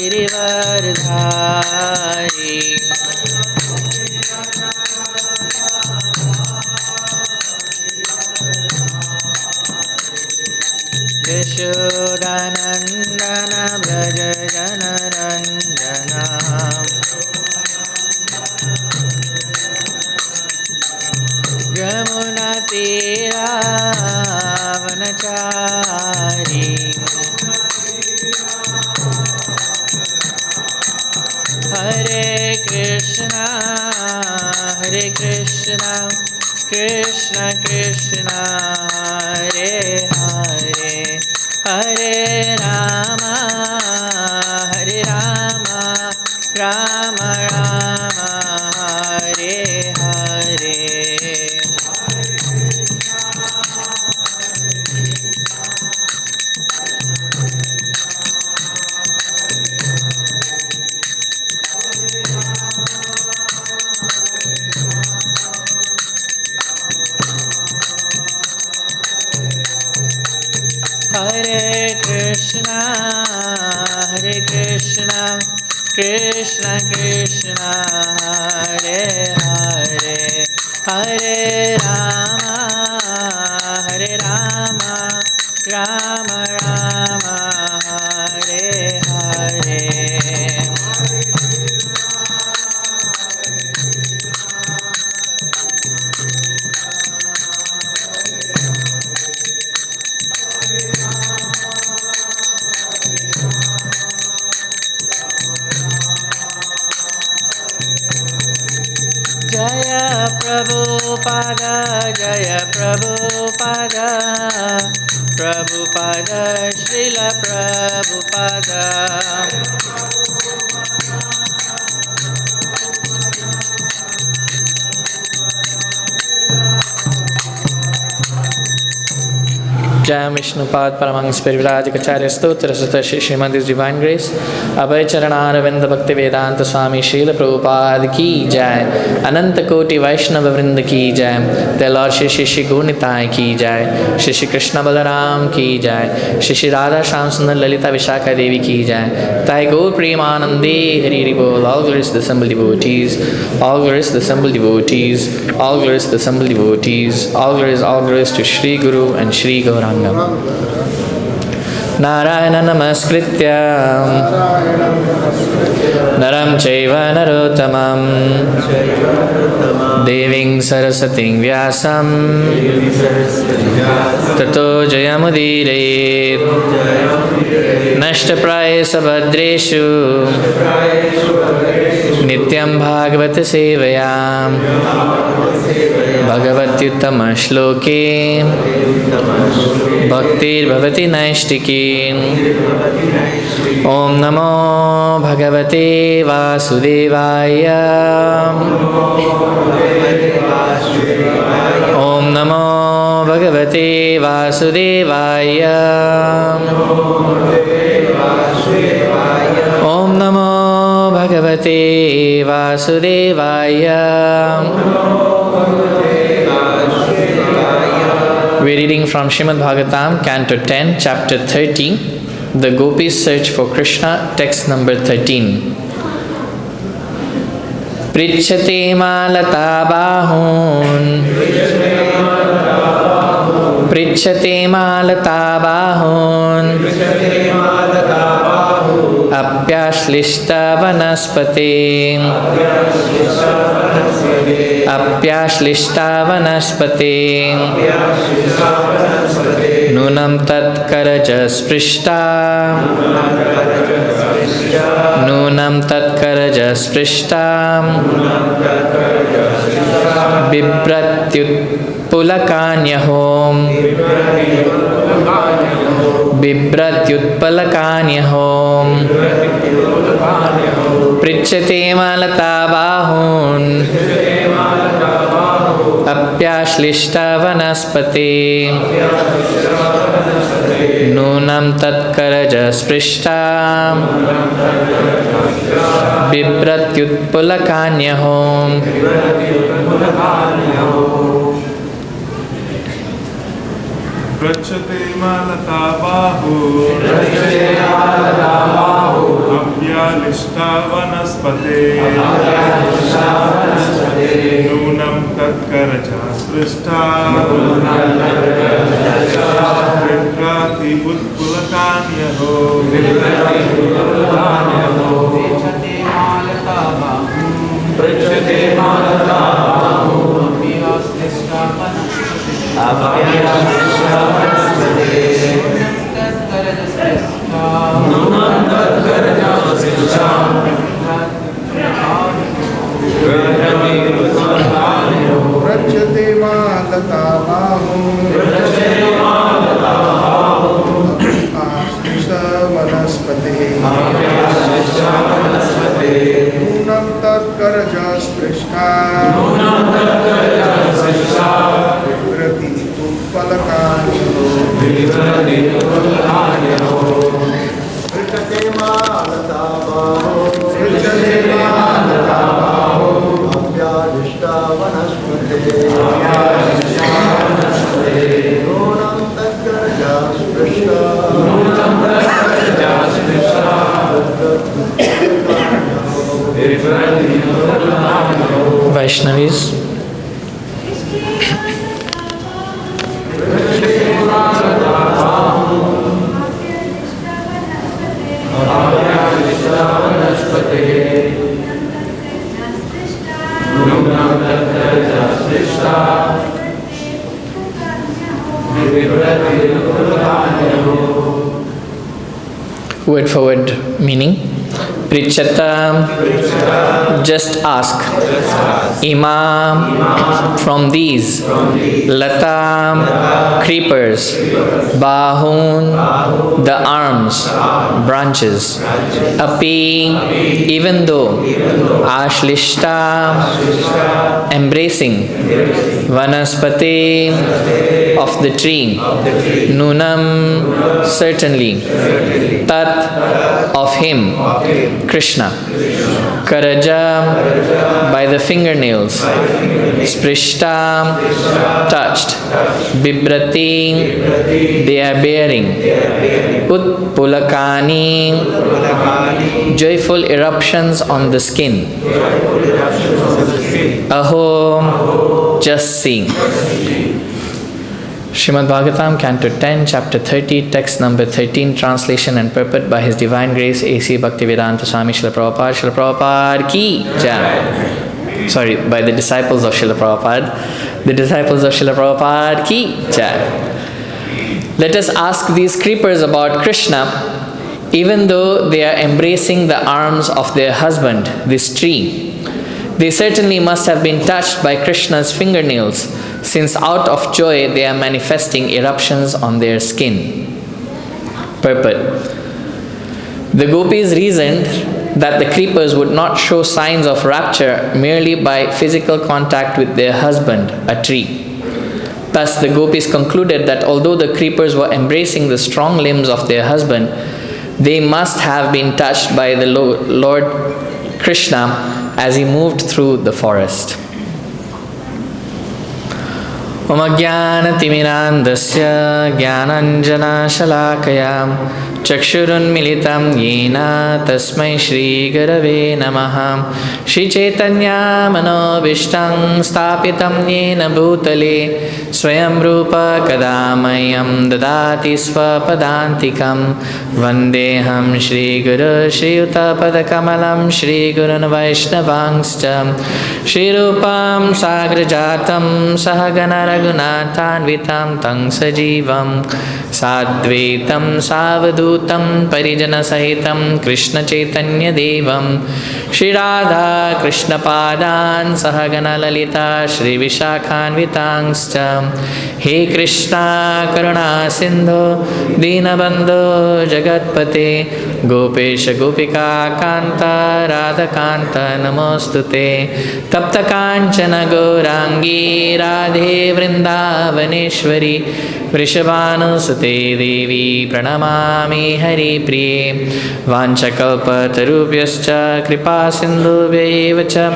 Girivardhari Yashodanandan Vraj जनरञ्जना यमुनातीरावनचारी Hare Krishna Krishna Krishna Hare Hare Hare Ram Ram Ram Hare Hare Hare Krishna Krishna Krishna Hare Hare Hare Rama Rama Rama Hare Hare Jaya Prabhupada Jaya Prabhupada Prabhupada Srila Prabhupada Jai Vishnupad Paramahans Parivrajacharya Stotra Sutta Srimad His Divine Grace Abhay Charanaravindha Bhakti Vedanta Swami Srila Prabhupada Ki Jai Ananta Koti Vaishnava Vrinda Ki Jai Their Lord Shri Shri Gurnitai Ki Jai Shri Shri Krishna Balaram Ki Jai Shri Shri Radha Shamsundar Lalita Vishakha Devi Ki Jai Thai Gaur Premanande Hari Hari Bol. All glories to the assembled devotees, all glories to the assembled devotees, all glories to the assembled devotees, all glories to Shri Guru and Shri Gauranga. Narayana Namaskritya Naram Chaiva Narottamam Deving Sarasating Vyasam Tato Jayamudire Nashtapraya Sabhadreshu Nityam Bhagavata Sevayam Bhagavatyuttama Shloke Bhaktir Bhavati Naishtiki Om Namo Bhagavate Vasudevaya Om Namo Bhagavate Vasudevaya Om Namo Bhagavate Vasudevaya. We're reading from Srimad Bhagavatam, Canto 10, Chapter 30, The Gopis Search for Krishna, text number 13. Pṛcchatemā latā bāhūn Pṛcchatemā latā bāhūn Āśliṣṭā vanaspateḥ Āśliṣṭā vanaspateḥ nūnam tat-karaja-spṛṣṭā nūnam tat-karaja-spṛṣṭā bibhraty utpulakāny bibhraty utpulakāny pṛcchatemā latā bāhūn āśliṣṭā vanaspateḥ nūnam tat-karaja-spṛṣṭā bibhraty utpulakāny. pṛcchatemā latā bāhūn nūnaṁ tat-karaja-spṛṣṭā bibhrati utpulakānyaho pṛcchatemā bāhūn nūnaṁ tat-karaja-spṛṣṭā pṛcchatemā latā āśliṣṭā vanaspateḥ nūnaṁ tat-karaja-spṛṣṭā bibhrati utpulakāny pṛcchatemā latā āśliṣṭā vanaspateḥ nūnaṁ tat-karaja-spṛṣṭā Vaishnavis, word for word meaning. Pṛcchata, just ask. Imāḥ, from these. Latā, creepers. Bāhūn, the arms, branches. Api, even though. āśliṣṭā, embracing. Vanaspateḥ, of the tree. Nūnam, certainly. Tat, of him. Kṛṣṇa. Kṛṣṇa, by the fingernails. Spṛṣṭā, touched. Bibhraty, they are bearing. Utpulakāny, joyful eruptions on the skin. Aho, just see. Srimad Bhagavatam, Canto 10, Chapter 30, Text number 13, translation and purport by His Divine Grace A.C. Bhaktivedanta Swami Srila Prabhupada Ki Jai. Sorry, by the disciples of Srila Prabhupada. The disciples of Srila Prabhupada Ki Jai. Let us ask these creepers about Kṛṣṇa, even though they are embracing the arms of their husband, this tree. They certainly must have been touched by Krishna's fingernails, since out of joy they are manifesting eruptions on their skin. Purport. The gopīs reasoned that the creepers would not show signs of rapture merely by physical contact with their husband, a tree. Thus, the gopīs concluded that although the creepers were embracing the strong limbs of their husband, they must have been touched by the Lord Kṛṣṇa as he moved through the forest. Om Ajnana-timirandasya Jnananjana-shalakaya Chakshurunmilitam Yena Tasmai Shri Gurave Namaha Shri Chaitanya Manobishtam Stapitam Yena Bhutale Swayam Rupa Kadamayam Dadati Svapadantikam Vandeham Shri Guru Shri Utapadakamalam Shri Gurun Vaishnavangscha Shri Rupam Sagrajatam Sahagana Raghunathanvitam Tang Sajivam Sadvaitam Savadutam Parijana Sahitam Krishna Chaitanya Devam Shri Radha Krishna Padan Sahagana Lalita Shri Vishakhanvitangscha He Krishna Karuna Sindhu Dinabandhu Jagatpate Gopesha Gopika Kanta Radha Kanta Namostute Tapta Kanchana Gaurangi Radhe Vrindavaneshwari Vrishabhanusute Devi Pranamami Hari Priye Vanchakalpatarubhyascha Kripa Sindhubhyevacha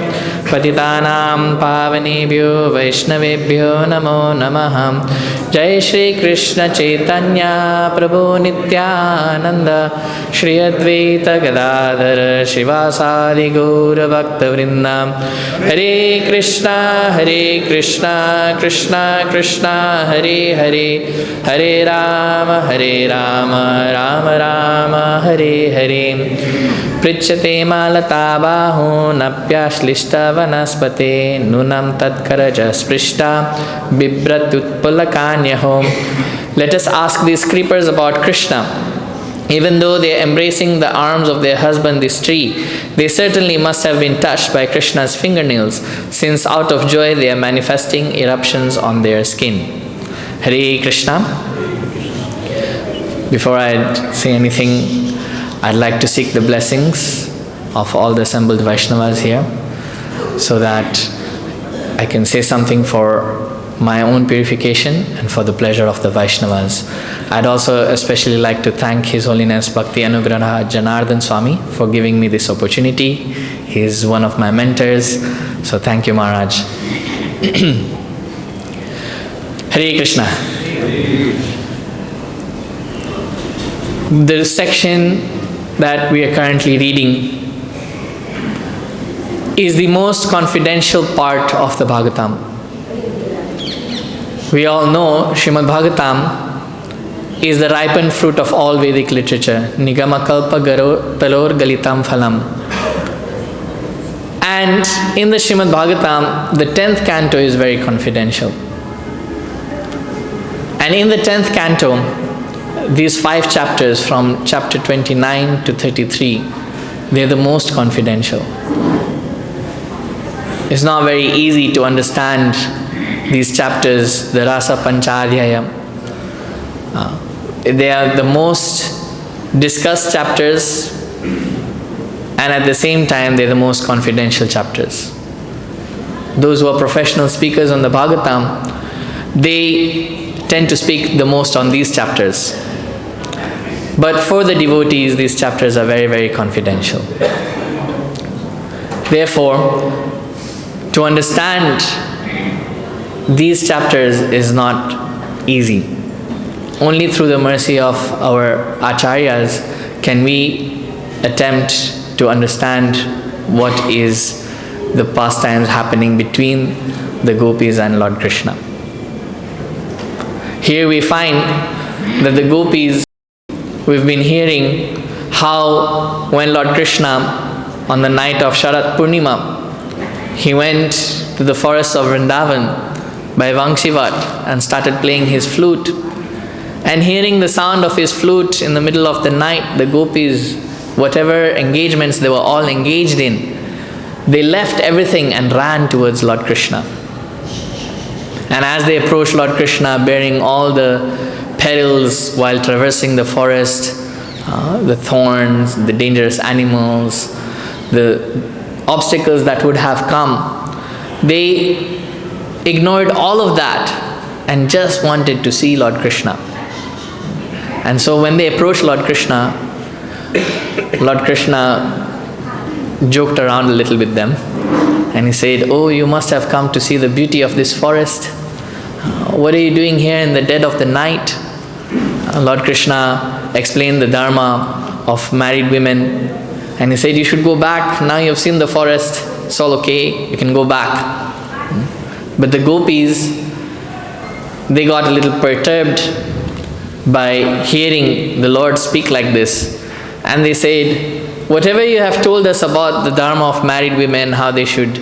Patitanam Pavanebhyo Vaishnavebhyo Namo Namaha Jai Shri Krishna Chaitanya Prabhu Nityananda Shri Shri Advaita Gadadhara Shivasadi Gaura Bhakta Vrindam Hare Krishna Krishna Krishna Hare Hare Hare Rama Rama Rama Hare Hare pṛcchatemā latā bāhūn āśliṣṭā vanaspateḥ nūnam tat-karaja-spṛṣṭā bibhraty utpulakāny. Let us ask these creepers about Krishna. Even though they are embracing the arms of their husband, this tree, they certainly must have been touched by Krishna's fingernails, since out of joy they are manifesting eruptions on their skin. Hare Krishna. Before I say anything, I'd like to seek the blessings of all the assembled Vaishnavas here, so that I can say something for my own purification and for the pleasure of the Vaishnavas. I'd also especially like to thank His Holiness Bhakti Anugrah Janardhan Swami for giving me this opportunity. He is one of my mentors, so thank you, Maharaj. Hare Krishna. The section that we are currently reading is the most confidential part of the Bhagavatam. We all know Srimad Bhagavatam is the ripened fruit of all Vedic literature. Nigama kalpa talor galitam phalam. And in the Srimad Bhagavatam, the 10th canto is very confidential. And in the 10th canto, these 5 chapters from chapter 29 to 33, they're the most confidential. It's not very easy to understand these chapters, the Rasa Panchadhyaya. They are the most discussed chapters, and at the same time they're the most confidential chapters. Those who are professional speakers on the Bhagavatam, they tend to speak the most on these chapters. But for the devotees, these chapters are very, very confidential. Therefore, to understand these chapters is not easy. Only through the mercy of our acharyas can we attempt to understand what is the pastimes happening between the gopis and Lord Kṛṣṇa. Here we find that the gopis, we've been hearing how when Lord Kṛṣṇa, on the night of Sharat Purnima, he went to the forest of Vrindavan by Vangshivat and started playing his flute. And hearing the sound of his flute in the middle of the night, the gopis, whatever engagements they were all engaged in, they left everything and ran towards Lord Kṛṣṇa. And as they approached Lord Kṛṣṇa, bearing all the perils while traversing the forest, the thorns, the dangerous animals, the obstacles that would have come, they ignored all of that and just wanted to see Lord Kṛṣṇa. And so when they approached Lord Kṛṣṇa joked around a little with them, and he said, "Oh, you must have come to see the beauty of this forest. What are you doing here in the dead of the night?" Lord Kṛṣṇa explained the dharma of married women, and he said, "You should go back. Now you've seen the forest, it's all okay, you can go back." But the gopis, they got a little perturbed by hearing the Lord speak like this, and they said, "Whatever you have told us about the dharma of married women, how they should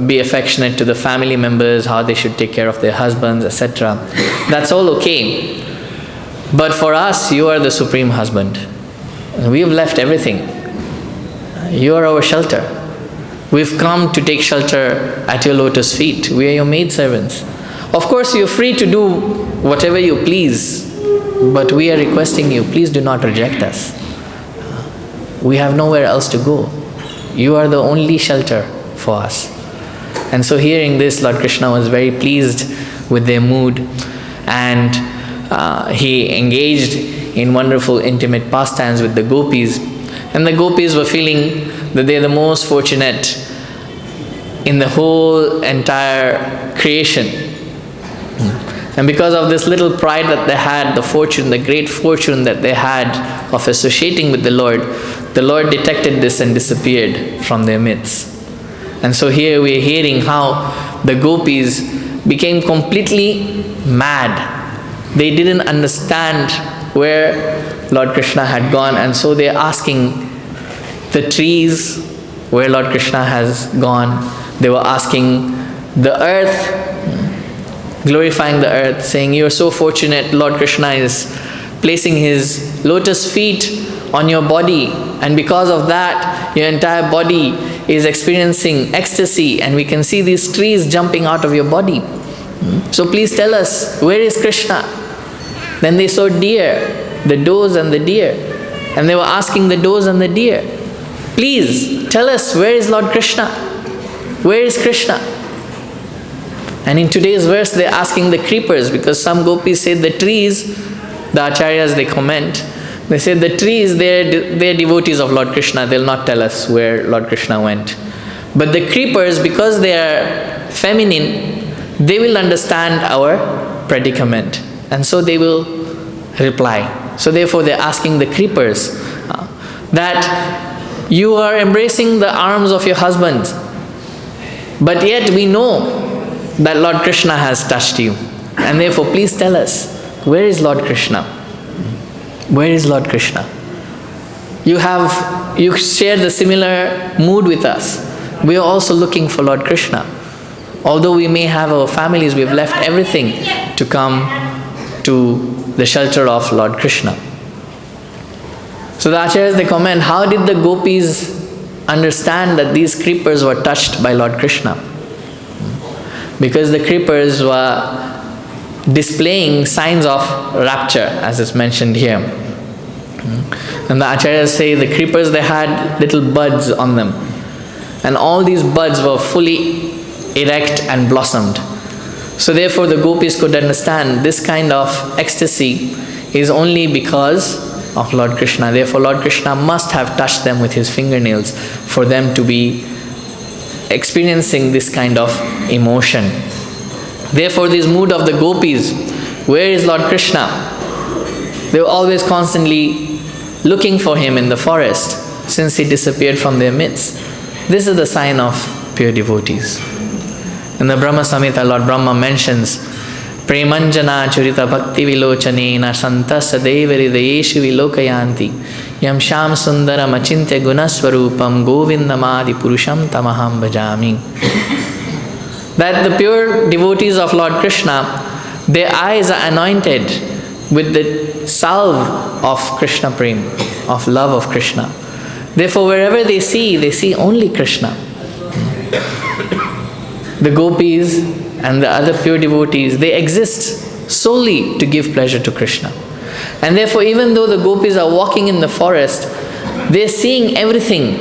be affectionate to the family members, how they should take care of their husbands, etc., that's all okay. But for us, you are the supreme husband. We have left everything. You are our shelter. We've come to take shelter at your lotus feet. We are your maidservants. Of course, you're free to do whatever you please, but we are requesting you, please do not reject us. We have nowhere else to go. You are the only shelter for us." And so hearing this, Lord Kṛṣṇa was very pleased with their mood, and he engaged in wonderful intimate pastimes with the gopis. And the gopis were feeling that they are the most fortunate in the whole entire creation. And because of this little pride that they had, the fortune, the great fortune that they had of associating with the Lord detected this and disappeared from their midst. And so here we are hearing how the gopis became completely mad. They didn't understand where Lord Kṛṣṇa had gone, and so they are asking the trees where Lord Kṛṣṇa has gone. They were asking the earth, glorifying the earth, saying, "You are so fortunate, Lord Kṛṣṇa is placing his lotus feet on your body, and because of that, your entire body is experiencing ecstasy, and we can see these trees jumping out of your body. So please tell us, where is Kṛṣṇa?" Then they saw deer, the does and the deer, and they were asking the does and the deer, "Please tell us, where is Lord Kṛṣṇa? Where is Kṛṣṇa?" And in today's verse, they're asking the creepers, because some gopis say the trees, the acharyas, they comment, they say the trees, they're devotees of Lord Kṛṣṇa, they'll not tell us where Lord Kṛṣṇa went. But the creepers, because they are feminine, they will understand our predicament, and so they will reply. So therefore they're asking the creepers that you are embracing the arms of your husband, but yet we know that Lord Kṛṣṇa has touched you, and therefore please tell us, where is Lord Kṛṣṇa? Where is Lord Kṛṣṇa? You share the similar mood with us. We are also looking for Lord Kṛṣṇa. Although we may have our families, we have left everything to come to the shelter of Lord Kṛṣṇa. So the acharyas, they comment, how did the gopis understand that these creepers were touched by Lord Kṛṣṇa? Because the creepers were displaying signs of rapture, as is mentioned here. And the acharyas say the creepers, they had little buds on them, and all these buds were fully erect and blossomed. So therefore the gopis could understand this kind of ecstasy is only because of Lord Kṛṣṇa. Therefore Lord Kṛṣṇa must have touched them with his fingernails for them to be experiencing this kind of emotion. Therefore this mood of the gopis, where is Lord Kṛṣṇa? They were always constantly looking for him in the forest since he disappeared from their midst. This is the sign of pure devotees. In the Brahma Samhita, Lord Brahma mentions, "Premanjana churita bhakti vilochanena santasa devaridayeshu vilokayanti yam sham sundaram achintya gunasvarupam govindamadi purusham tamaham bhajami." That the pure devotees of Lord Kṛṣṇa, their eyes are anointed with the salve of Krishna Prem, of love of Krishna. Therefore wherever they see only Krishna. The gopis and the other pure devotees, they exist solely to give pleasure to Krishna. And therefore even though the gopis are walking in the forest, they're seeing everything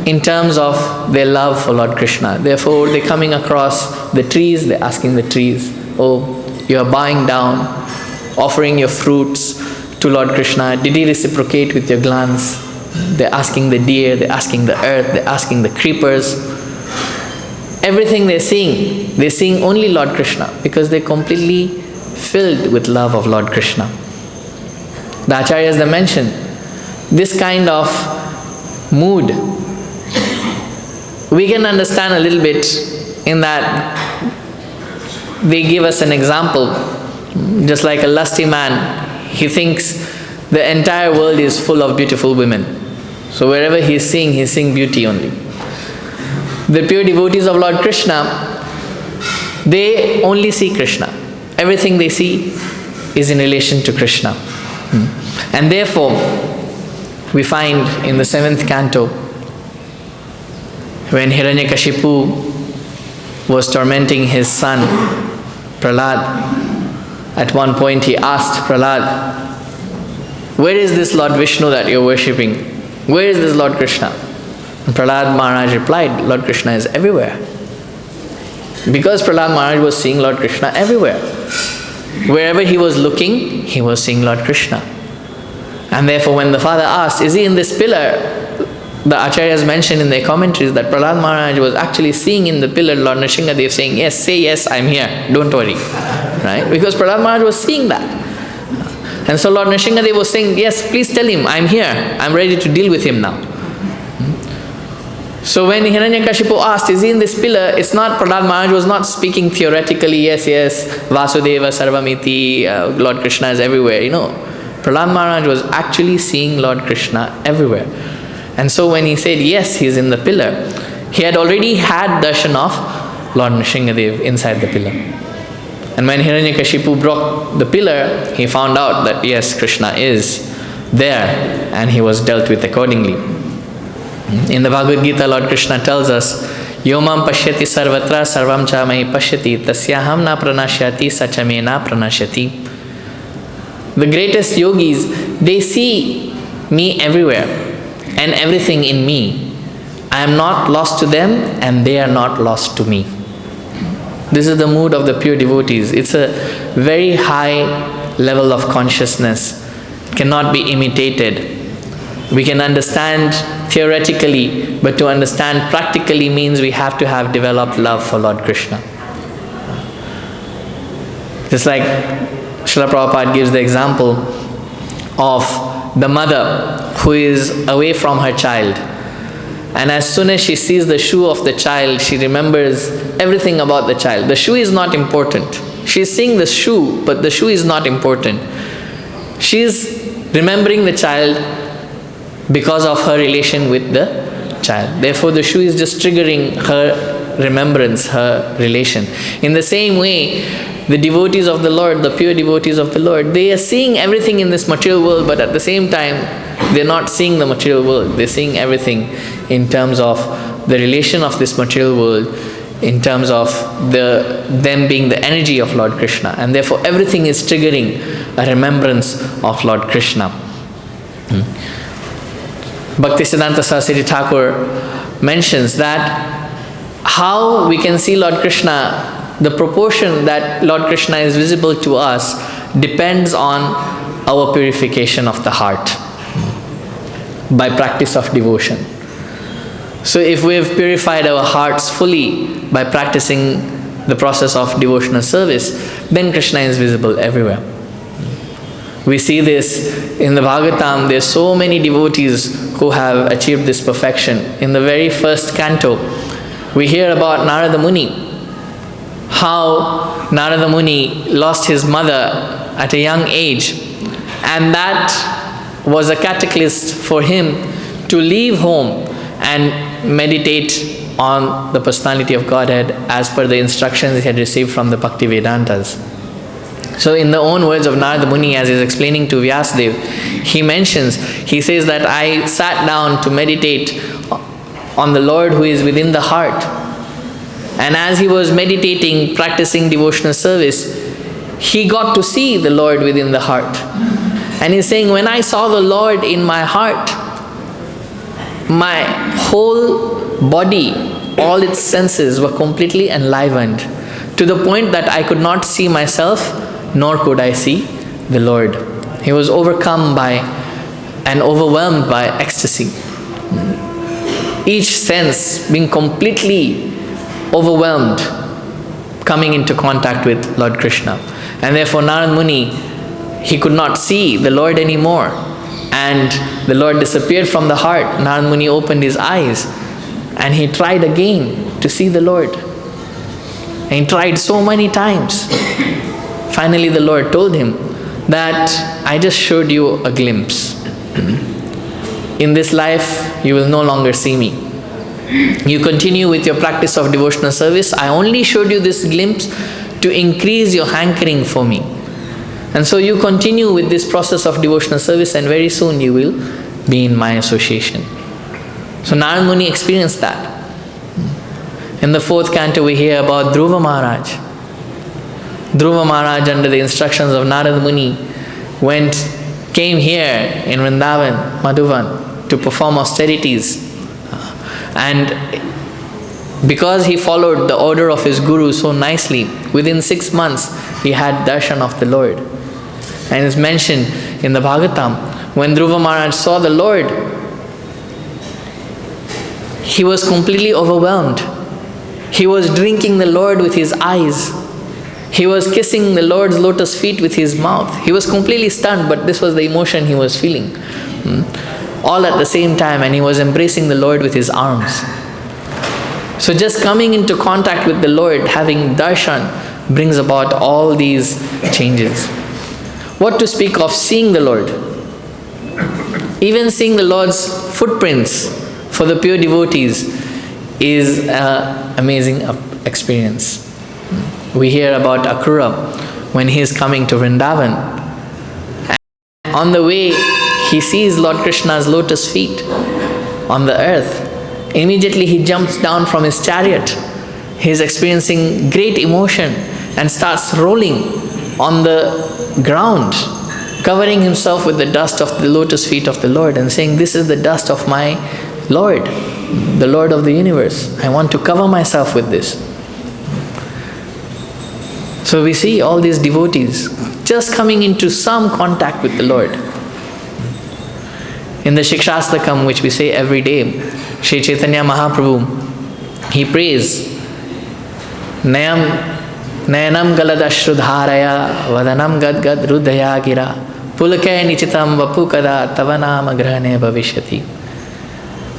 in terms of their love for Lord Kṛṣṇa. Therefore they're coming across the trees, they're asking the trees, "Oh, you are bowing down, offering your fruits to Lord Kṛṣṇa. Did he reciprocate with your glance?" They're asking the deer, they're asking the earth, they're asking the creepers. Everything they're seeing only Lord Kṛṣṇa, because they're completely filled with love of Lord Kṛṣṇa. The acharyas, they mention this kind of mood we can understand a little bit in that they give us an example. Just like a lusty man, he thinks the entire world is full of beautiful women. So wherever he's seeing beauty only. The pure devotees of Lord Kṛṣṇa, they only see Krishna. Everything they see is in relation to Krishna. And therefore, we find in the 7th canto, when Hiranyakashipu was tormenting his son, Prahlad, at one point he asked Prahlad, "Where is this Lord Vishnu that you're worshipping? Where is this Lord Kṛṣṇa?" And Prahlad Maharaj replied, "Lord Kṛṣṇa is everywhere." Because Prahlad Maharaj was seeing Lord Kṛṣṇa everywhere. Wherever he was looking, he was seeing Lord Kṛṣṇa. And therefore when the father asked, "Is he in this pillar?" the acharyas mentioned in their commentaries that Prahlad Maharaj was actually seeing in the pillar Lord Nrsimhadev saying, "Yes, say yes, I'm here, don't worry." right? Because Prahlad Maharaj was seeing that. And so Lord Nrsimhadev was saying, yes, please tell him, I'm here, I'm ready to deal with him now. So when Hiranyakashipu asked, is he in this pillar? It's not, Prahlad Maharaj was not speaking theoretically, yes, Vasudeva, Sarvamiti, Lord Kṛṣṇa is everywhere, Prahlad Maharaj was actually seeing Lord Kṛṣṇa everywhere. And so when he said, yes, he is in the pillar, he had already had darshan of Lord Nrsimhadev inside the pillar. And when Hiranyakashipu broke the pillar, he found out that yes, Kṛṣṇa is there, and he was dealt with accordingly. In the Bhagavad-Gita, Lord Kṛṣṇa tells us, Yomam pashyati sarvatra sarvam cha mai pashyati tasyaham na pranashyati sacha me na pranashyati. The greatest yogis, they see me everywhere and everything in me. I am not lost to them and they are not lost to me. This is the mood of the pure devotees. It's a very high level of consciousness. It cannot be imitated. We can understand theoretically, but to understand practically means we have to have developed love for Lord Kṛṣṇa. Just like Srila Prabhupada gives the example of the mother who is away from her child. And as soon as she sees the shoe of the child, she remembers everything about the child. The shoe is not important. She is seeing the shoe, but the shoe is not important. She is remembering the child because of her relation with the child. Therefore, the shoe is just triggering her remembrance, her relation. In the same way, the devotees of the Lord, the pure devotees of the Lord, they are seeing everything in this material world, but at the same time, they're not seeing the material world. They're seeing everything in terms of the relation of this material world, in terms of them being the energy of Lord Kṛṣṇa. And therefore, everything is triggering a remembrance of Lord Kṛṣṇa. Bhaktisiddhanta Saraswati Thakur mentions that how we can see Lord Kṛṣṇa, the proportion that Lord Kṛṣṇa is visible to us depends on our purification of the heart by practice of devotion. So if we have purified our hearts fully by practicing the process of devotional service, then Kṛṣṇa is visible everywhere. We see this in the Bhagavatam. There are so many devotees who have achieved this perfection. In the very first canto, we hear about Narada Muni, how Narada Muni lost his mother at a young age, and that was a catalyst for him to leave home and meditate on the personality of Godhead as per the instructions he had received from the Bhakti Vedantas. So in the own words of Narada Muni, as he is explaining to Vyasadeva, he says that I sat down to meditate on the Lord who is within the heart. And as he was meditating, practicing devotional service, he got to see the Lord within the heart. And he's saying, when I saw the Lord in my heart, my whole body, all its senses were completely enlivened, to the point that I could not see myself, nor could I see the Lord. He was overcome by and overwhelmed by ecstasy. Each sense being completely overwhelmed, coming into contact with Lord Kṛṣṇa. And therefore Narada Muni, he could not see the Lord anymore. And the Lord disappeared from the heart. Narada Muni opened his eyes and he tried again to see the Lord. And he tried so many times. Finally, the Lord told him that I just showed you a glimpse. In this life, you will no longer see me. You continue with your practice of devotional service. I only showed you this glimpse to increase your hankering for me. And so you continue with this process of devotional service, and very soon you will be in my association. So Narada Muni experienced that. In the fourth canto, we hear about Dhruva Maharaj. Dhruva Maharaj, under the instructions of Narada Muni, came here in Vrindavan, Madhuvan, to perform austerities. And because he followed the order of his guru so nicely, within 6 months he had darshan of the Lord. And it's mentioned in the Bhagavatam, when Dhruva Maharaj saw the Lord, he was completely overwhelmed. He was drinking the Lord with his eyes. He was kissing the Lord's lotus feet with his mouth. He was completely stunned, but this was the emotion he was feeling. All at the same time, and he was embracing the Lord with his arms. So just coming into contact with the Lord, having darshan, brings about all these changes. What to speak of seeing the Lord? Even seeing the Lord's footprints for the pure devotees is an amazing experience. We hear about Akrura when he is coming to Vrindavan. And on the way, he sees Lord Krishna's lotus feet on the earth. Immediately he jumps down from his chariot. He is experiencing great emotion and starts rolling on the ground, covering himself with the dust of the lotus feet of the Lord and saying, "This is the dust of my Lord, the Lord of the universe. I want to cover myself with this." So we see all these devotees just coming into some contact with the Lord. In the Shikshastakam, which we say every day, Sri Chaitanya Mahaprabhu, he prays, Nayanam galadashrudharaya vadanam gadgad rudhaya gira pulakaya nichitam vapukada tavanama grahane bhavishyati.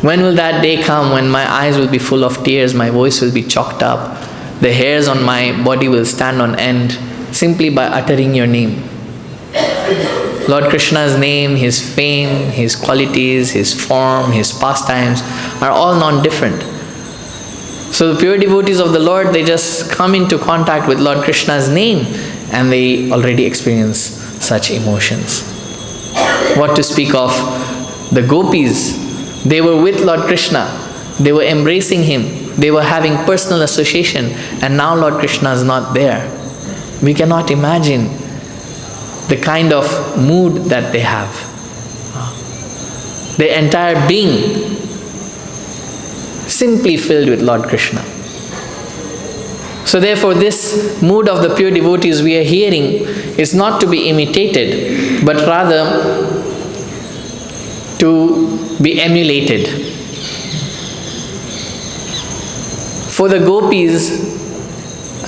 When will that day come when my eyes will be full of tears, my voice will be chalked up, the hairs on my body will stand on end simply by uttering your name? Lord Krishna's name, his fame, his qualities, his form, his pastimes are all non-different. So the pure devotees of the Lord, they just come into contact with Lord Krishna's name and they already experience such emotions. What to speak of the gopīs? They were with Lord Krishna. They were embracing him. They were having personal association, and now Lord Krishna is not there. We cannot imagine the kind of mood that they have. Their entire being simply filled with Lord Krishna. So therefore this mood of the pure devotees we are hearing is not to be imitated, but rather to be emulated. For the gopīs,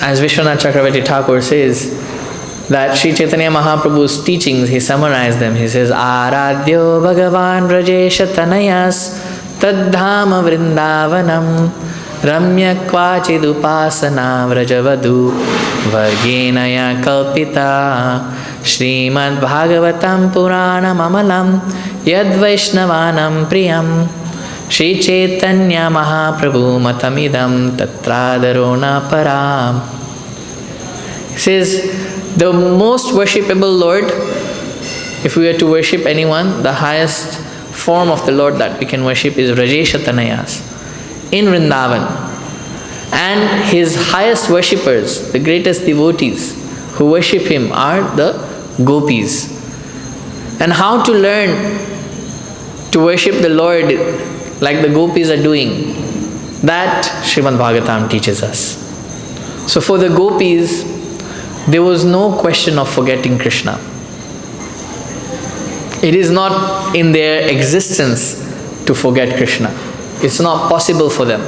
as Vishwanath Chakravarti Thakur says, that Sri Chaitanya Mahaprabhu's teachings, he summarized them. He says, Aradhyo Bhagavan Vrajesha Tanayas Tadhama Vrindavanam Ramya Kvachidupasana Vrajavadu Vargenaya Kalpita Srimad Bhagavatam Puranam Amalam Yad Vaishnavanam Priyam Sri Chaitanya Mahaprabhu Matamidam Tatradarona Param. He says, the most worshipable Lord, if we are to worship anyone, the highest form of the Lord that we can worship is Vrajesha Tanayas in Vrindavan. And his highest worshippers, the greatest devotees who worship him, are the gopīs. And how to learn to worship the Lord like the gopīs are doing, that Srimad Bhagavatam teaches us. So for the gopīs, there was no question of forgetting Krishna. It is not in their existence to forget Krishna. It's not possible for them.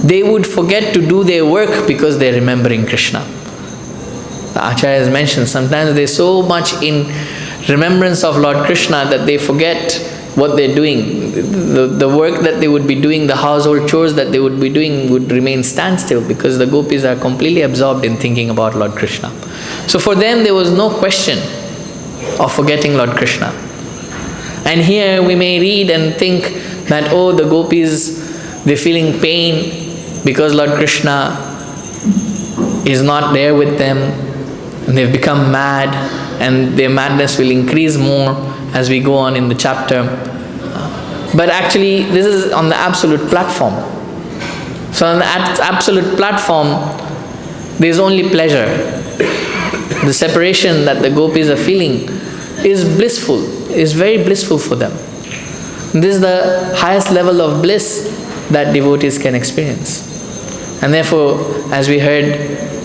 They would forget to do their work because they're remembering Krishna. The Acharya has mentioned, sometimes they're so much in remembrance of Lord Krishna that they forget what they're doing. The work that they would be doing, the household chores that they would be doing would remain standstill because the gopīs are completely absorbed in thinking about Lord Krishna. So for them there was no question of forgetting Lord Krishna. And here we may read and think that, oh, the gopīs, they're feeling pain because Lord Krishna is not there with them and they've become mad, and their madness will increase more as we go on in the chapter. But actually, this is on the absolute platform. So on the absolute platform, there is only pleasure. The separation that the gopīs are feeling is blissful, is very blissful for them. This is the highest level of bliss that devotees can experience. And therefore, as we heard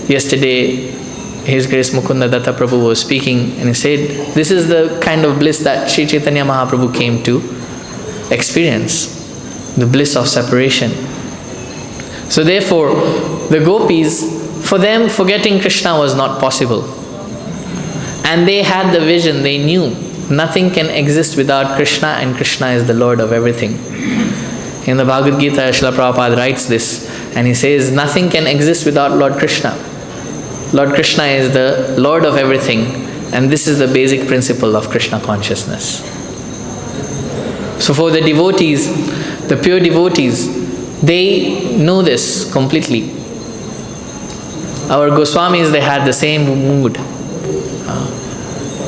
yesterday, His Grace Mukunda Datta Prabhu was speaking, and he said, this is the kind of bliss that Sri Chaitanya Mahaprabhu came to experience, the bliss of separation. So therefore, the gopīs, For them, forgetting Krishna was not possible. And they had the vision, they knew nothing can exist without Krishna, and Krishna is the Lord of everything. In the Bhagavad-Gita, Srila Prabhupada writes this, and he says, nothing can exist without Lord Krishna. Lord Krishna is the Lord of everything, and this is the basic principle of Krishna consciousness. So for the devotees, the pure devotees, they know this completely. Our Goswamis, they had the same mood.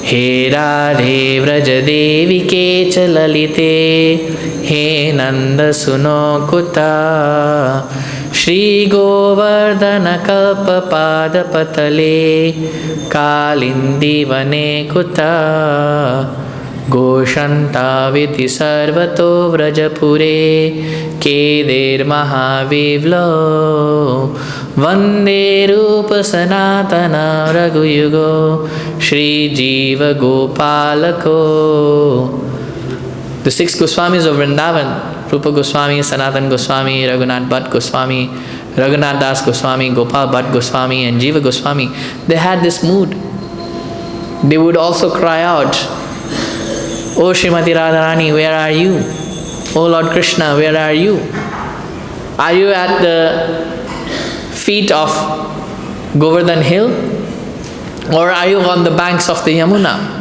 He Radhe Vraja Devike cha lalite, He Nanda suno kuta, Shri Govardhana kalpa pada patale, Kalindi vane kuta, Goshanta viti sarvato vrajapure, Keder mahavivlo, Vande rupa sanatana raghuyugo, Shri Jiva Gopalako. The 6 Goswamis of Vrindavan, Rupa Goswami, Sanatan Goswami, Raghunath Bhatt Goswami, Raghunath Das Goswami, Gopal Bhatt Goswami and Jiva Goswami, they had this mood. They would also cry out, O Srimati Radharani, where are you? O Lord Krishna, where are you? Are you at the feet of Govardhan hill? Or are you on the banks of the Yamuna?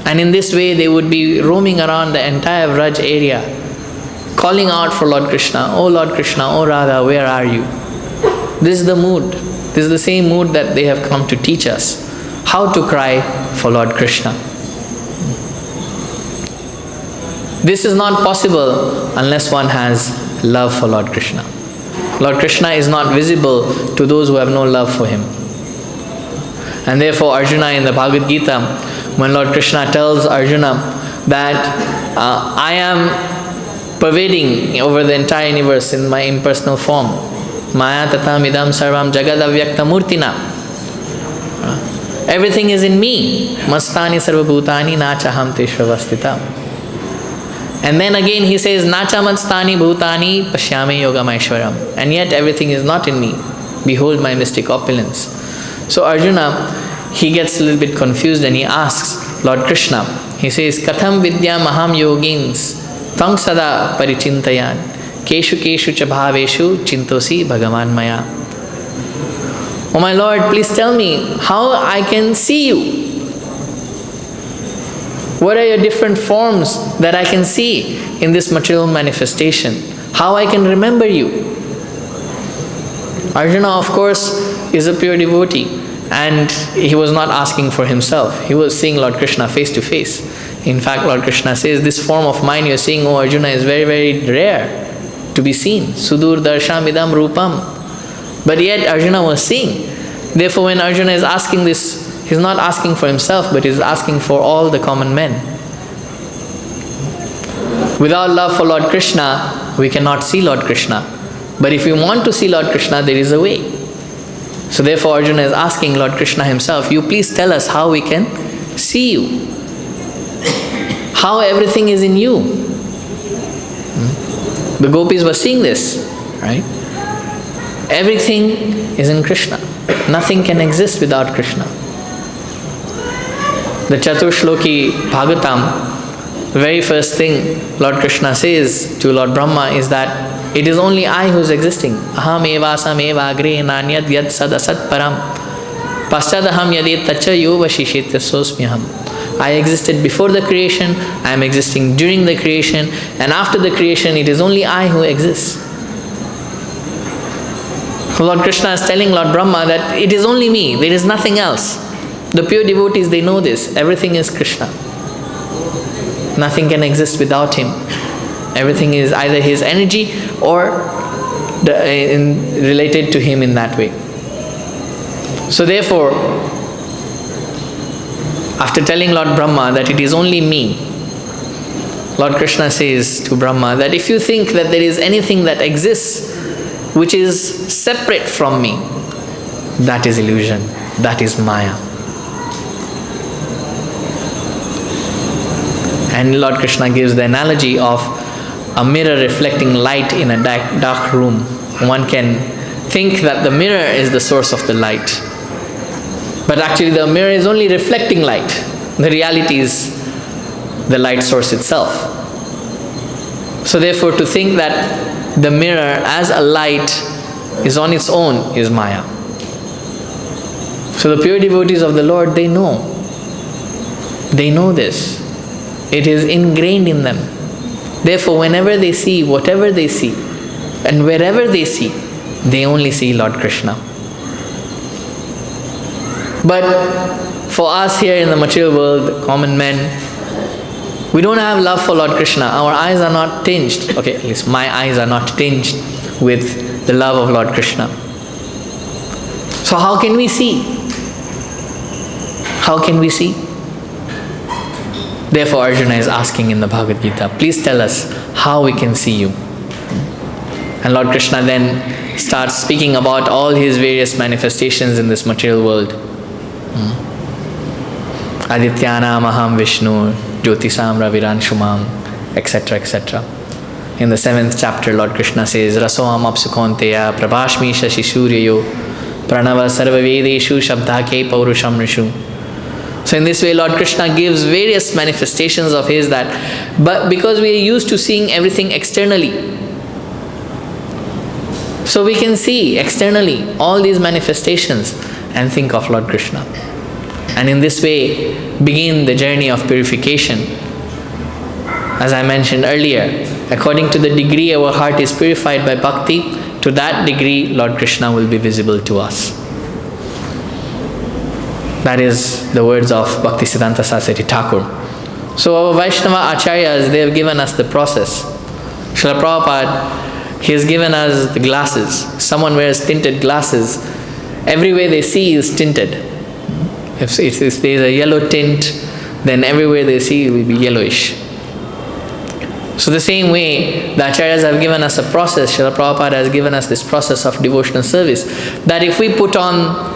And in this way they would be roaming around the entire Vraj area, calling out for Lord Krishna, O Lord Krishna, O Radha, where are you? This is the mood. This is the same mood that they have come to teach us, how to cry for Lord Krishna. This is not possible unless one has love for Lord Krishna. Lord Krishna is not visible to those who have no love for him. And therefore Arjuna in the Bhagavad-Gita, when Lord Krishna tells Arjuna that I am pervading over the entire universe in my impersonal form, Maya tatam idam sarvam jagad avyakta murtina, everything is in me, mastani sarva bhutani nachaham teshravastita. And then again he says, Nacha matstani bhutani pashyame yogam aishwaram. And yet everything is not in me. Behold my mystic opulence. So Arjuna, he gets a little bit confused and he asks Lord Krishna, he says, Katham vidya maham yogins tang sada parichintayan keshu keshu cha bhaveshu chintosi bhagavan maya. Oh my Lord, please tell me how I can see you. What are your different forms that I can see in this material manifestation? How I can remember you? Arjuna, of course, is a pure devotee, and he was not asking for himself. He was seeing Lord Krishna face to face. In fact, Lord Krishna says, this form of mine you're seeing, O Arjuna, is very, very rare to be seen. Sudur darsham idam rupam. But yet Arjuna was seeing. Therefore, when Arjuna is asking this, he's not asking for himself, but he's asking for all the common men. Without love for Lord Krishna, we cannot see Lord Krishna. But if we want to see Lord Krishna, there is a way. So therefore Arjuna is asking Lord Krishna himself, you please tell us how we can see you. How everything is in you. The gopis were seeing this, right? Everything is in Krishna. Nothing can exist without Krishna. The Chaturshloki Bhagavatam, the very first thing Lord Krishna says to Lord Brahma is that it is only I who is existing. Aham evasam eva agre nanyad yad sad asat param paschadaham yadit tacha yova shishitya sosmyaham. I existed before the creation, I am existing during the creation, and after the creation it is only I who exists. Lord Krishna is telling Lord Brahma that it is only me, there is nothing else. The pure devotees, they know this. Everything is Krishna. Nothing can exist without him. Everything is either his energy or related to him in that way. So therefore, after telling Lord Brahma that it is only me, Lord Krishna says to Brahma that if you think that there is anything that exists which is separate from me, that is illusion, that is Maya. And Lord Krishna gives the analogy of a mirror reflecting light in a dark room. One can think that the mirror is the source of the light. But actually the mirror is only reflecting light. The reality is the light source itself. So therefore to think that the mirror as a light is on its own is Maya. So the pure devotees of the Lord, they know. They know this. It is ingrained in them. Therefore, whenever they see, whatever they see, and wherever they see, they only see Lord Kṛṣṇa. But for us here in the material world, common men, we don't have love for Lord Kṛṣṇa. Our eyes are not tinged. Okay, at least my eyes are not tinged with the love of Lord Kṛṣṇa. So how can we see? How can we see? Therefore Arjuna is asking in the Bhagavad-Gita, please tell us how we can see you. And Lord Kṛṣṇa then starts speaking about all his various manifestations in this material world. Adityanam aham Vishnu, Jyotisam Raviranshumam, etc., etc. In the 7th chapter, Lord Kṛṣṇa says, Rasoham apsukonteya prabhashmi shashishuryayo pranava sarvavedeshu shabdhake paurusham rishu. So in this way, Lord Kṛṣṇa gives various manifestations of his but because we are used to seeing everything externally, so we can see externally all these manifestations and think of Lord Kṛṣṇa. And in this way, begin the journey of purification. As I mentioned earlier, according to the degree our heart is purified by bhakti, to that degree Lord Kṛṣṇa will be visible to us. That is the words of Bhaktisiddhanta Saraswati Thakur. So our Vaishnava Acharyas, they have given us the process. Srila Prabhupada, he has given us the glasses. Someone wears tinted glasses, everywhere they see is tinted. If there is a yellow tint, then everywhere they see will be yellowish. So the same way, the Acharyas have given us a process. Srila Prabhupada has given us this process of devotional service, that if we put on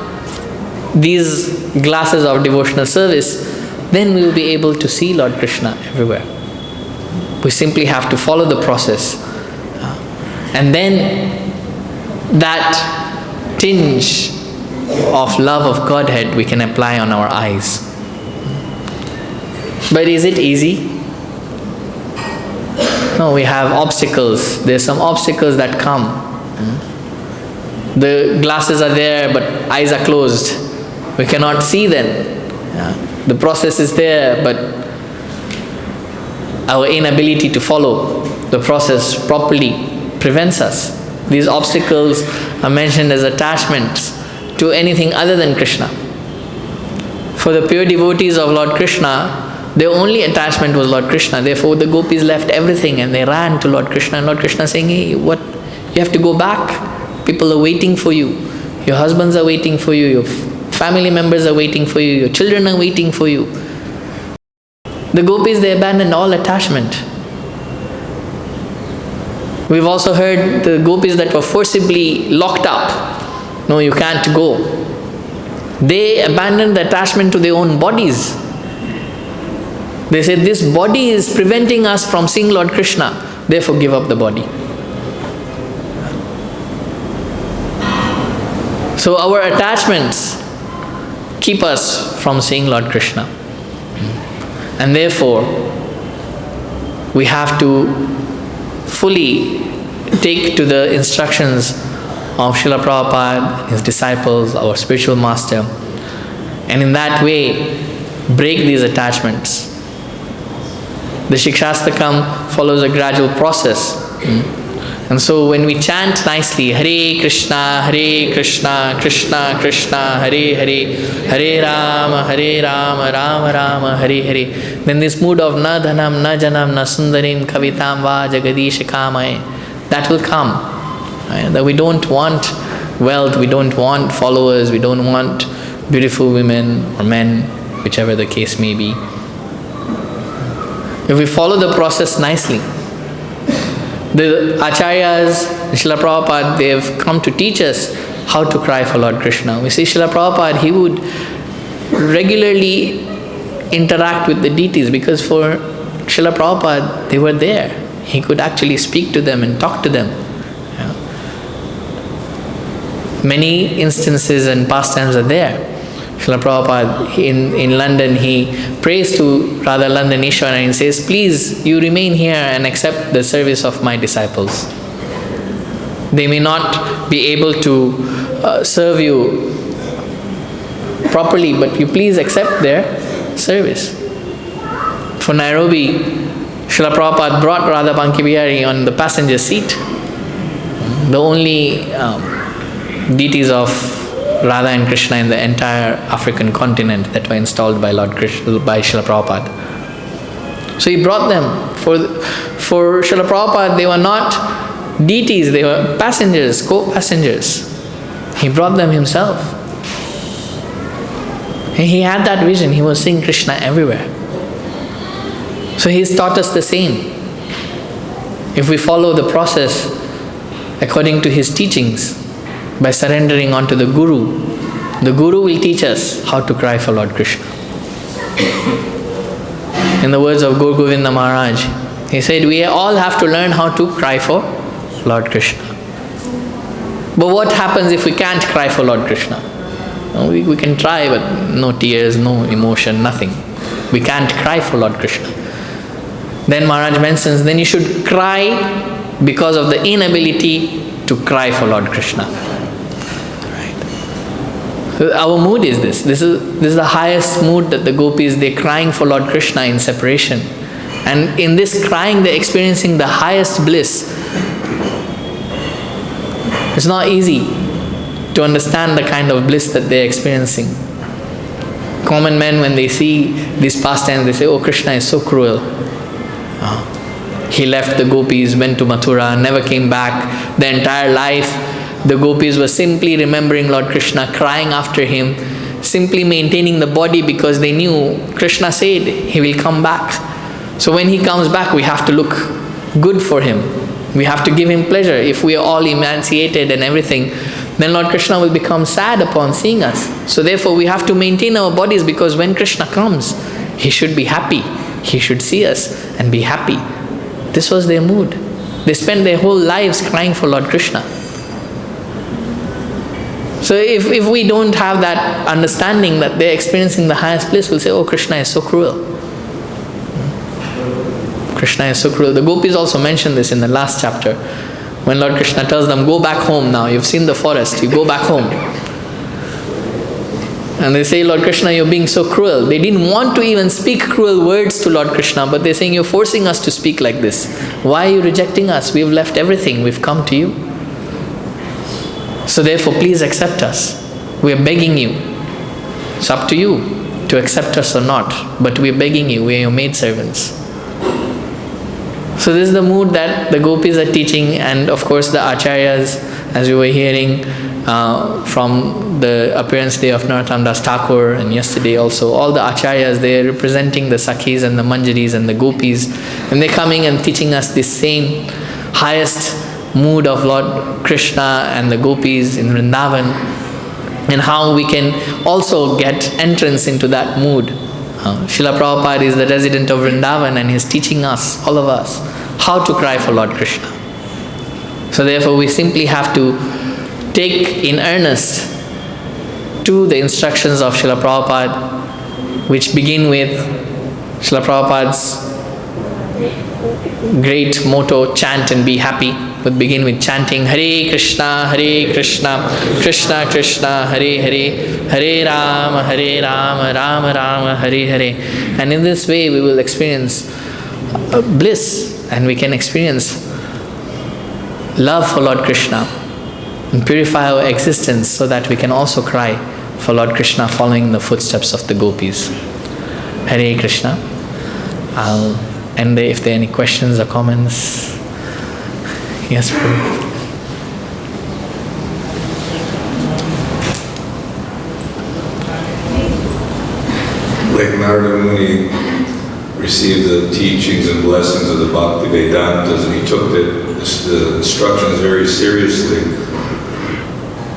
these glasses of devotional service, then we will be able to see Lord Kṛṣṇa everywhere. We simply have to follow the process. And then that tinge of love of Godhead we can apply on our eyes. But is it easy? No, we have obstacles. There are some obstacles that come. The glasses are there, but eyes are closed. We cannot see them. The process is there, but our inability to follow the process properly prevents us. These obstacles are mentioned as attachments to anything other than Kṛṣṇa. For the pure devotees of Lord Kṛṣṇa, their only attachment was Lord Kṛṣṇa. Therefore the gopis left everything and they ran to Lord Kṛṣṇa. And Lord Kṛṣṇa saying, hey, what? You have to go back. People are waiting for you. Your husbands are waiting for you. Your family members are waiting for you. Your children are waiting for you. The gopis, they abandoned all attachment. We've also heard the gopis that were forcibly locked up. No, you can't go. They abandoned the attachment to their own bodies. They said, this body is preventing us from seeing Lord Kṛṣṇa. Therefore, give up the body. So our attachments keep us from seeing Lord Kṛṣṇa. And therefore, we have to fully take to the instructions of Srila Prabhupada, his disciples, our spiritual master, and in that way, break these attachments. The Shikshastakam follows a gradual process. And so when we chant nicely, Hare Krishna, Krishna Krishna, Hare Hare, Hare Rama, Rama Rama, Hare Hare, then this mood of na dhanam, na janam, na sundarim, kavitam va jagadish kamai, that will come. Right? That we don't want wealth, we don't want followers, we don't want beautiful women or men, whichever the case may be. If we follow the process nicely, the Acharyas, Srila Prabhupada, they have come to teach us how to cry for Lord Kṛṣṇa. We see Srila Prabhupada, he would regularly interact with the deities because for Srila Prabhupada, they were there. He could actually speak to them and talk to them. Many instances and pastimes are there. Srila Prabhupada in London, he prays to Radha Landaneshwara and says, please, you remain here and accept the service of my disciples. They may not be able to serve you properly, but you please accept their service. For Nairobi, Srila Prabhupada brought Radha Banki Bihari on the passenger seat. The only deities of Radha and Krishna in the entire African continent that were installed by Lord Krishna, by Srila Prabhupada. So he brought them. For Srila Prabhupada, they were not deities, they were passengers, co-passengers. He brought them himself. And he had that vision, he was seeing Krishna everywhere. So he's taught us the same. If we follow the process according to his teachings, by surrendering onto the Guru will teach us how to cry for Lord Krishna. In the words of Gaur Govinda Maharaj, he said, we all have to learn how to cry for Lord Krishna. But what happens if we can't cry for Lord Krishna? We can try, but no tears, no emotion, nothing. We can't cry for Lord Krishna. Then Maharaj mentions, then you should cry because of the inability to cry for Lord Krishna. Our mood is this. This is the highest mood that the gopis, they're crying for Lord Krishna in separation. And in this crying, they're experiencing the highest bliss. It's not easy to understand the kind of bliss that they're experiencing. Common men, when they see these pastimes, they say, oh, Krishna is so cruel. He left the gopis, went to Mathura, never came back. The entire life, the gopis were simply remembering Lord Krishna, crying after him, simply maintaining the body because they knew Krishna said he will come back. So when he comes back, we have to look good for him. We have to give him pleasure. If we are all emancipated and everything, then Lord Krishna will become sad upon seeing us. So therefore we have to maintain our bodies, because when Krishna comes, he should be happy. He should see us and be happy. This was their mood. They spent their whole lives crying for Lord Krishna. So if we don't have that understanding that they're experiencing the highest bliss, we'll say, oh, Krishna is so cruel. Krishna is so cruel. The gopis also mentioned this in the last chapter, when Lord Krishna tells them, go back home now, you've seen the forest, you go back home. And they say, Lord Krishna, you're being so cruel. They didn't want to even speak cruel words to Lord Krishna, but they're saying, you're forcing us to speak like this. Why are you rejecting us? We've left everything, we've come to you. So therefore, please accept us. We are begging you. It's up to you to accept us or not, but we are begging you, we are your maidservants. So this is the mood that the gopis are teaching, and of course the acharyas, as we were hearing from the appearance day of Narottam Das Thakur, and yesterday also, all the acharyas, they are representing the Sakhis and the Manjaris and the gopis, and they're coming and teaching us this same highest mood of Lord Krishna and the gopis in Vrindavan, and how we can also get entrance into that mood. Srila Prabhupada is the resident of Vrindavan, and he's teaching us, all of us, how to cry for Lord Krishna. So therefore we simply have to take in earnest to the instructions of Srila Prabhupada, which begin with Srila Prabhupada's great motto, chant and be happy. Would begin with chanting Hare Krishna, Krishna Krishna, Hare Hare, Hare Rama, Rama Rama, Hare Hare. And in this way we will experience bliss, and we can experience love for Lord Krishna and purify our existence, so that we can also cry for Lord Krishna, following the footsteps of the gopis. Hare Krishna. I'll end there if there are any questions or comments. Yes, Prabhu. Like Narada Muni received the teachings and blessings of the Bhakti-Vedantas, and he took the instructions very seriously.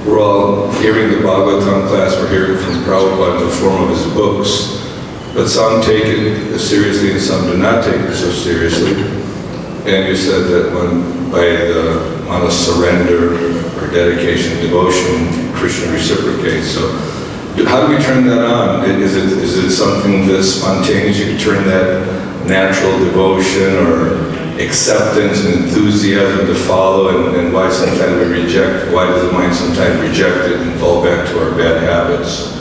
We're all hearing the Bhagavatam class, we're hearing from Prabhupada in the form of his books, but some take it seriously and some do not take it so seriously. And you said that when by the amount of surrender or dedication, devotion, Krishna reciprocates. So how do we turn that on? Is it something that's spontaneous? You can turn that natural devotion or acceptance and enthusiasm to follow, and why sometimes we reject, why does the mind sometimes reject it and fall back to our bad habits?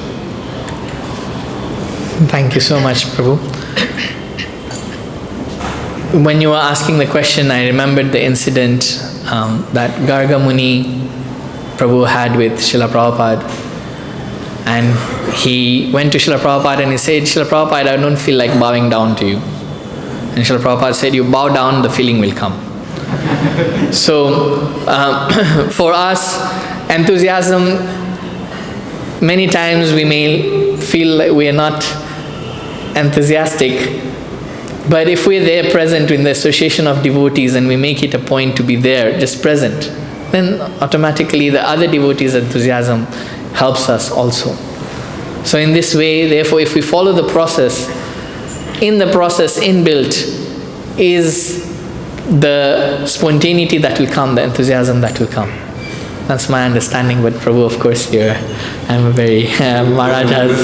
Thank you so much, Prabhu. When you were asking the question, I remembered the incident that Garga Muni Prabhu had with Srila Prabhupada. And he went to Srila Prabhupada and he said, Srila Prabhupada, I don't feel like bowing down to you. And Srila Prabhupada said, you bow down, the feeling will come. So, for us, enthusiasm, many times we may feel like we are not enthusiastic, but if we're there present in the association of devotees and we make it a point to be there, just present, then automatically the other devotees' enthusiasm helps us also. So in this way, therefore, if we follow the process, in the process inbuilt is the spontaneity that will come, the enthusiasm that will come. That's my understanding, but Prabhu, of course, here I'm a very Maharaj has.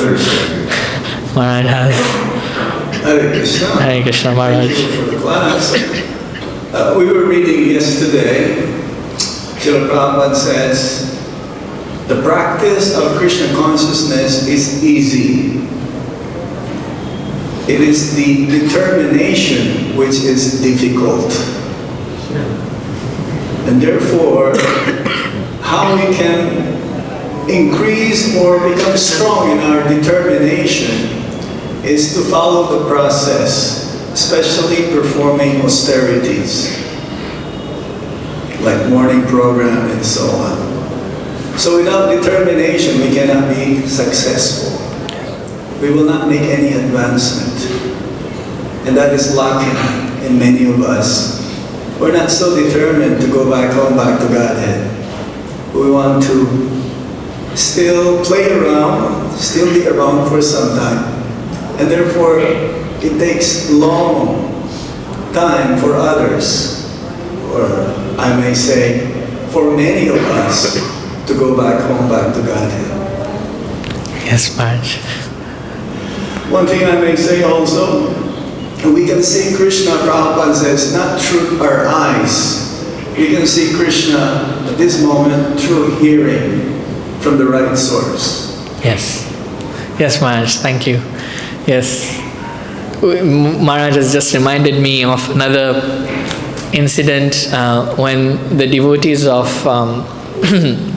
Hare Krishna. Hare Krishna, Maharaj. Thank you for the class. We were reading yesterday, Srila Prabhupada says, the practice of Krishna consciousness is easy. It is the determination which is difficult. And therefore, how we can increase or become strong in our determination is to follow the process, especially performing austerities, like morning program and so on. So without determination, we cannot be successful. We will not make any advancement. And that is lacking in many of us. We're not so determined to go back home, back to Godhead. We want to still play around, still be around for some time. And therefore, it takes long time for others, or I may say, for many of us, to go back home, back to Godhead. Yes, Maharaj. One thing I may say also, we can see Krishna, Prabhupada says, not through our eyes. We can see Krishna at this moment through hearing from the right source. Yes. Yes, Maharaj, thank you. Yes. Maharaj has just reminded me of another incident when the devotees of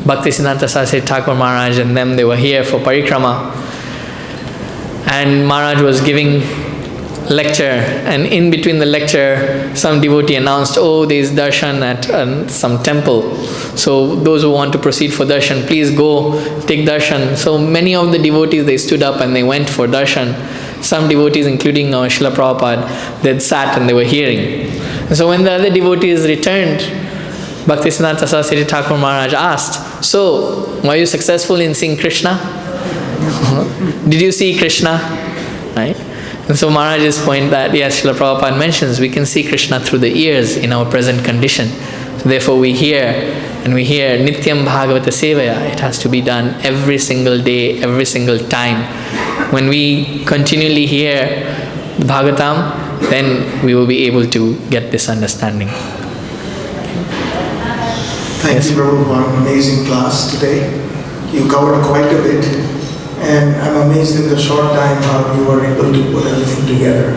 Bhaktisiddhanta Saraswati Thakur Maharaj and them, they were here for parikrama. And Maharaj was giving lecture, and in between the lecture, some devotee announced, oh, there is darshan at some temple. So those who want to proceed for darshan, please go take darshan. So many of the devotees, they stood up and they went for darshan. Some devotees, including Srila Prabhupada, they sat and they were hearing. And so when the other devotees returned, Bhaktisiddhanta Saraswati Thakur Maharaj asked, so, were you successful in seeing Krishna? Did you see Krishna? Right? And so Maharaj's point that, yes, Srila Prabhupada mentions, we can see Krishna through the ears in our present condition. So therefore we hear, and we hear Nityam Bhagavata Sevaya. It has to be done every single day, every single time. When we continually hear Bhagavatam, then we will be able to get this understanding. Thank you, Prabhu, for an amazing class today. You covered quite a bit, and I'm amazed in the short time how you were able to put everything together.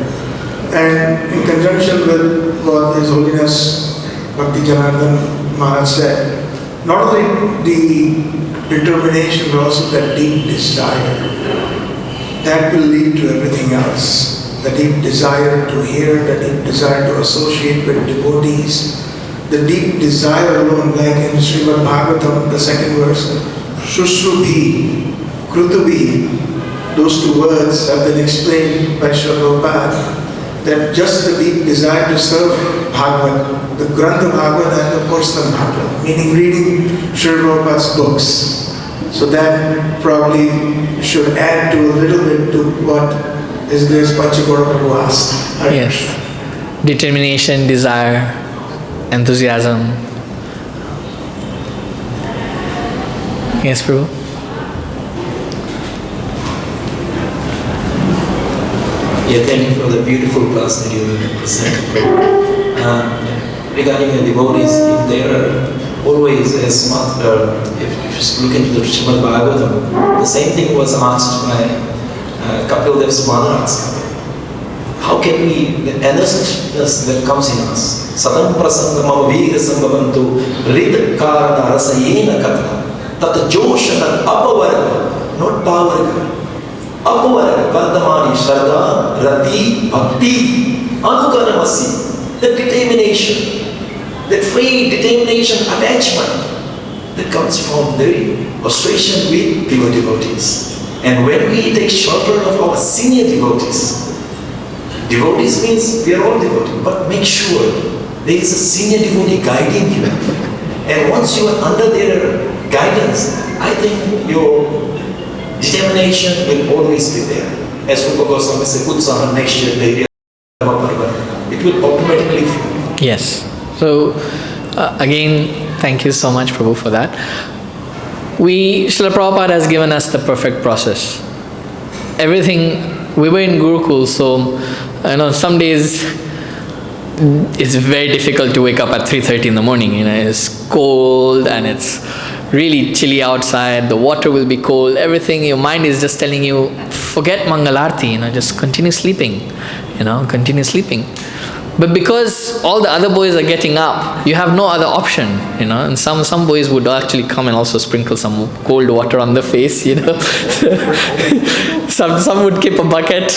And in conjunction with what His Holiness Bhakti Janardhan Maharaj said, not only the determination but also that deep desire, that will lead to everything else. The deep desire to hear, the deep desire to associate with devotees, the deep desire alone, like in Srimad Bhagavatam, the second verse, Shushrubhi, Krutubhi, those two words have been explained by Srila Prabhupada, that just the deep desire to serve Bhagavad, the Grantha Bhagavad and the personal Bhagavad, meaning reading Srila Prabhupada's books. So that probably should add to a little bit to what His Grace Panchagora Prabhu asked. Yes. Determination, desire, enthusiasm. Yes, Prabhu. Yeah, thank you for the beautiful class that you presented. Regarding the devotees, if they are always as smart, if you look into the Srimad Bhagavatam, the same thing was asked by Kapil Dev's mother asked. How can we, the earnestness that comes in us, Sadam Prasangamam Vegasam Bhavantu, tat-karaja-spṛṣṭā, tat-joshana apavaraga, not power. Apavaraga, Vardhamani, Shraddha, Rati, Bhakti, Anukaramasi, the determination, that free determination, attachment that comes from the association with pure devotees. And when we take shelter of our senior devotees, devotees means we are all devotees, but make sure there is a senior devotee guiding you. And once you are under their guidance, I think your determination will always be there. As Rupa Goswami said, Utsaha next year, it will automatically flow. Yes. So, again, thank you so much, Prabhu, for that. Srila Prabhupada has given us the perfect process. Everything, we were in Gurukul, so, some days it's very difficult to wake up at 3:30 in the morning. It's cold and it's really chilly outside, the water will be cold, everything, your mind is just telling you, forget Mangalarti, just continue sleeping, continue sleeping. But because all the other boys are getting up, you have no other option, and some boys would actually come and also sprinkle some cold water on the face, some would keep a bucket,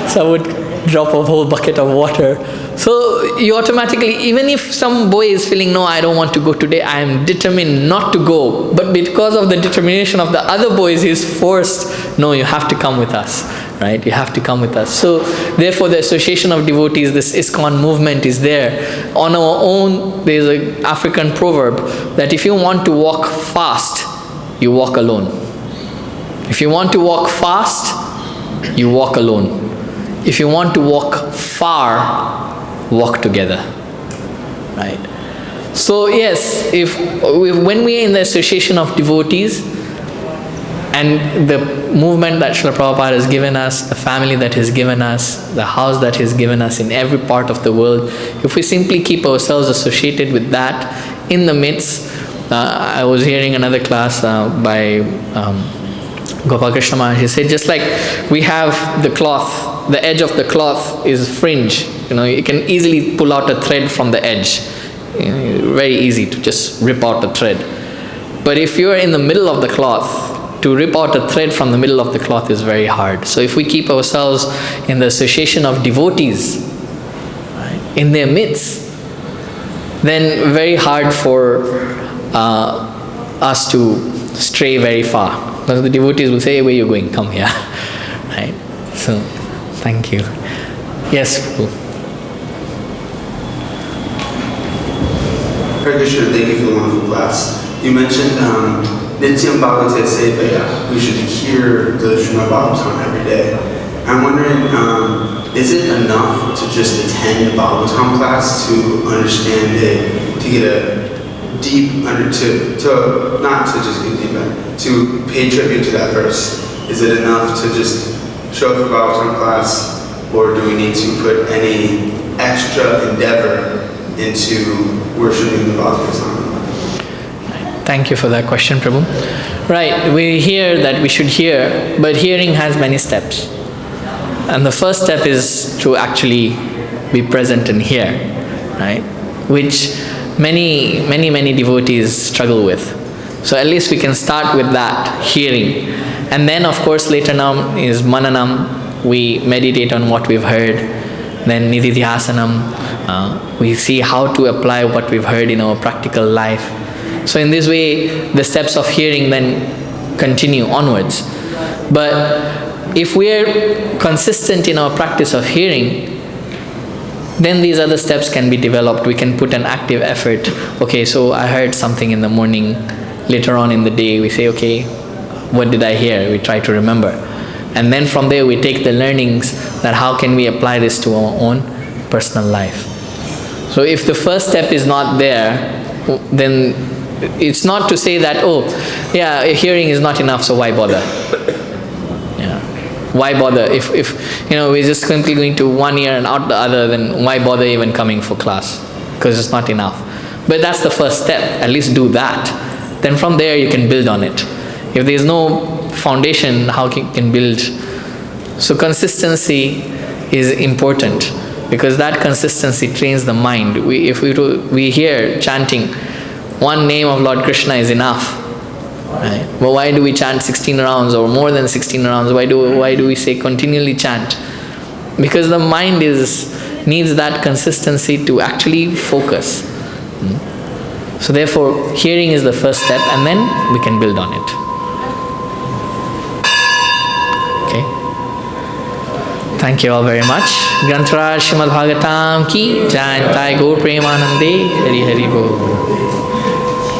some would drop a whole bucket of water. So you automatically, even if some boy is feeling, no, I don't want to go today, I am determined not to go, but because of the determination of the other boys, he is forced, no, you have to come with us, right? You have to come with us. So therefore the association of devotees, this ISKCON movement is there. On our own, there is an African proverb that if you want to walk fast, you walk alone. If you want to walk fast, you walk alone. If you want to walk far, walk together, right? So yes, when we are in the association of devotees and the movement that Srila Prabhupada has given us, the family that He's given us, the house that He's given us in every part of the world, if we simply keep ourselves associated with that in the midst, I was hearing another class by Gopal Krishna, he said, just like we have the cloth, the edge of the cloth is fringe, you can easily pull out a thread from the edge, very easy to just rip out a thread. But if you're in the middle of the cloth, to rip out a thread from the middle of the cloth is very hard. So if we keep ourselves in the association of devotees, right, in their midst, then very hard for us to stray very far. Because the devotees will say, hey, where are you going? Come here. Right? So, thank you. Yes, Prabhu. Hare Krishna, thank you for the wonderful class. You mentioned Nityam Bhagavate Sevaya. We should hear the Srimad Bhagavatam every day. I'm wondering, is it enough to just attend the Bhagavatam class to understand it, to get a deep not to just get deep, to pay tribute to that verse? Is it enough to just show up for Bhagavatam class, or do we need to put any extra endeavor into worshiping the Bhagavatam? Thank you for that question, Prabhu. Right, we hear that we should hear, but hearing has many steps. And the first step is to actually be present and hear, right? Which many devotees struggle with. So at least we can start with that, hearing. And then of course later now is mananam, we meditate on what we've heard. Then nididhyasanam, we see how to apply what we've heard in our practical life. So in this way, the steps of hearing then continue onwards. But if we are consistent in our practice of hearing, then these other steps can be developed. We can put an active effort. Okay, so I heard something in the morning. Later on in the day, we say, okay, what did I hear? We try to remember. And then from there, we take the learnings that how can we apply this to our own personal life. So if the first step is not there, then It's not to say that, oh, yeah, hearing is not enough, so why bother? Yeah. Why bother? If we're just simply going to one ear and out the other, then why bother even coming for class? Because it's not enough. But that's the first step. At least do that. Then from there you can build on it. If there's no foundation, how can build? So consistency is important, because that consistency trains the mind. If we hear chanting, one name of Lord Kṛṣṇa is enough. Right? But why do we chant 16 rounds or more than 16 rounds? Why do we say continually chant? Because the mind needs that consistency to actually focus. So therefore, hearing is the first step, and then we can build on it. Okay. Thank you all very much. Grantaraj Srimad Bhagavatam ki Jai, Nitai Gaur Premanande, Hari Hari Bol.